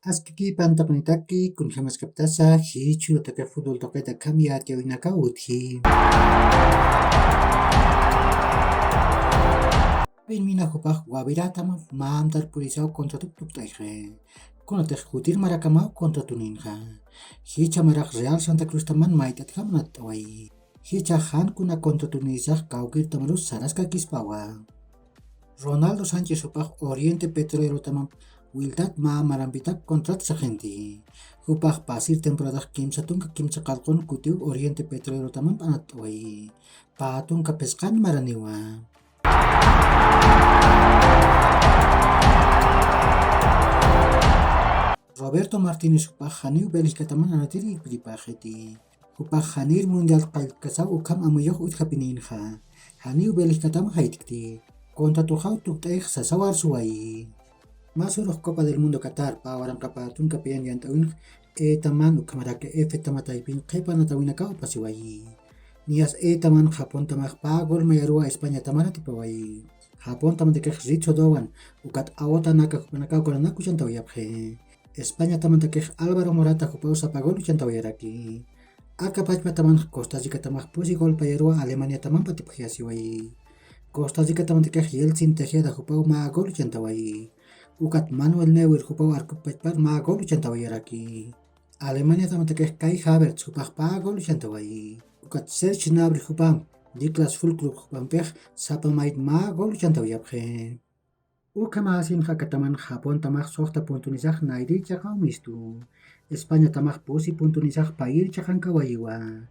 Askiki pantakunitaki kunjamaskaptasa hichurutaka fútbol toqeta cambiat yawinaka uthi. Pinmina hupaq wawiratama mamtar purisao contra tuktuktaije. Kunataj hutir marakamao contra tuninja. Hicha maraq Real Santa Cruz taman maitat hamnat tawai. Hicha han kuna contra tunisaj kaukir tamarus saraska kispawa. Ronaldo Sánchez hupaq Oriente Petrolero taman wiltat marampitak kontrat sagenti. Hupaq pasir temporada kimsa tunka kimsa qalqon kutiu Oriente Petrolero taman panatwai. Patunka peskan maraniwa. Roberto Martínez hupaq haniu Bélgica taman anatiri pripajeti. Hupaq hanir mundial qalkasau ukam amuyuq utjapininja. Haniu Bélgica taman haitikti. Contra tujau tuktaij sasawar suwai. Masuruh Copa del Mundo Qatar pawaran kapatun kapian yantawin taman ukamarake tamataypin qepa natawinaka upasiwai. Nias taman Japón tamak pagol mayarua España tamana tipawai. Japón tamantakej ritso dowan ukat awota naka hupanaka ukaranaku chantawiyapje. España tamantakej Álvaro Morata hupau sapagol chantawiyaraki. Akapachma taman Costa Rica tamak pusi gol payarua Alemania taman patipjiasiwai. Costa Rica tamantakej Yeltsin Tejeda hupau ma gol chantawai. Ukat Manuel Neuer hupau arkupachpar ma gol chantawayaraki. Alemania tamantakej Kai Havertz hupaq pa gol chantawai. Ukat Serge Gnabry hupam Niklas Füllkrug hupampej sapamait ma gol chantawayapje. Ukamasin hakataman Japón tamak sohta puntunizaj nairi chaqaw mistu. España tamak pusi puntunizaj pair chaqan kawayiwa.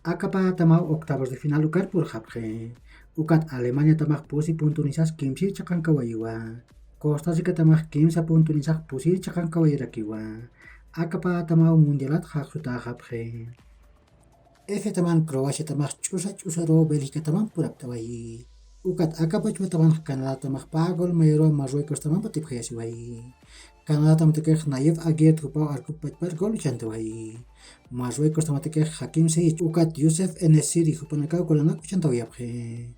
Akapa tamau octavos de final ukar pur japje. Ukat Alemania tamak pusi puntunizaj kimsir chaqan kawayiwa. Costa Rica tamak kimsa puntunizaj pusir chaqan kawayarakiwa. Akapa tamau mundialat haqsuta japje. Eje taman Croacia tamak chusaro Bélgica taman puraptawai. Ukat akapachwa taman Canadá tamak pagol mayro Marruecos taman patipjayasiwai. Canadá tamatakej Nayef Aguirre hupau arkupachpar gol chantawai. Marruecos tamatakej Hakim Ziyech ukat Youssef En-Nesyri hupanakaw kolanaku chantawayapje.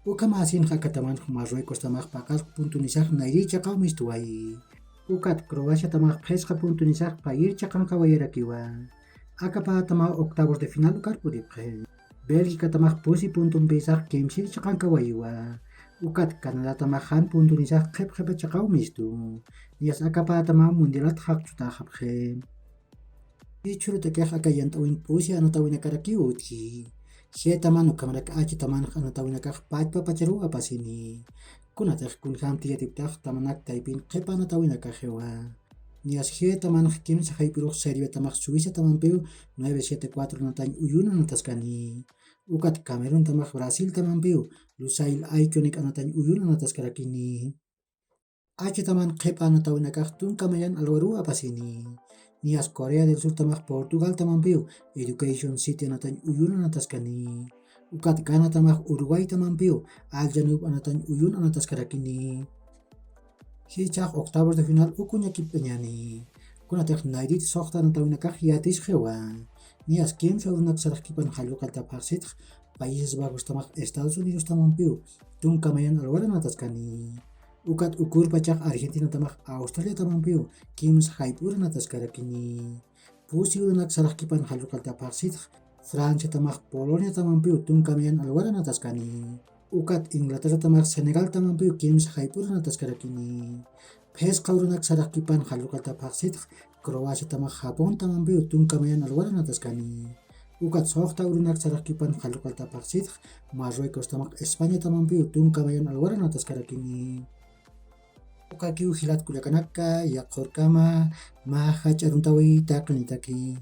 Ukamasin hakataman Marruecos tamak pakal puntunizaj nairi chaqaw mistuwai. Ukat Croacia tamak pesqa puntunizaj pair chaqan kawayarakiwa. Akapa tamak octavos de final ukar puripje. Bélgica tamak pusi puntunpisaj kimsir chaqan kawayiwa. Ukat Canadá tamak han puntunizaj qep chaqaw mistu. Nias akapa tamak mundialat haqchuta japje. Ichurutakej akayantawin pusi anatawinakaraki utki. Taman ukamaraka achi taman anatawinakaj pachpa pacharu apasini. Kunataj kunjam tiyatiptaj tamanak taypin qepa anatawinakajewa. Nias taman kimsa haypiruq Serbia tamak Suiza tamanpiu 974 natañ uyuna nataskani. Ukat Camerún tamak Brasil tamanpiu Lusail Aykionik anatañ uyuna nataskarakini. Achi taman qepa anatawinakaj tunkamayan alwaru apasini. Nias Corea del Sur tamak Portugal tamanpiu Education City anatañ uyuna nataskani. Ukat Ghana tamak Uruguay tamanpiu Al Janub anatañ uyuna nataskarakini. Hichaq octavos de final ukuñakipañani. Kunataj nairit sohta anatawinakaj yatis jewa. Nias kimsa urunak sarajkipan halluqalta paqsitq Países Bajos tamak Estados Unidos tamanpiu tunkamayan alwara nataskani. Ukat ukurpachaq Argentina tamak Australia tamanpiu kimsa haypura nataskarakini. Pusi urunak sarajkipan halluqalta paqsitq Francia tamak Polonia tamanpiu tunkamayan alwara nataskani. Ukat Inglaterra tamak Senegal tamanpiu kimsa haypura nataskarakini. Pesqa urunak sarajkipan halluqalta paqsitq Croacia tamak Japón tamanpiu tunkamayan alwara nataskani. Ukat sohta urunak sarajkipan halluqalta paqsitq Marruecos tamak España tamanpiu tunkamayan alwara nataskarakini. Ukakiu hilat kulakanaka yaqorkama maha charuntawi taqnitaki.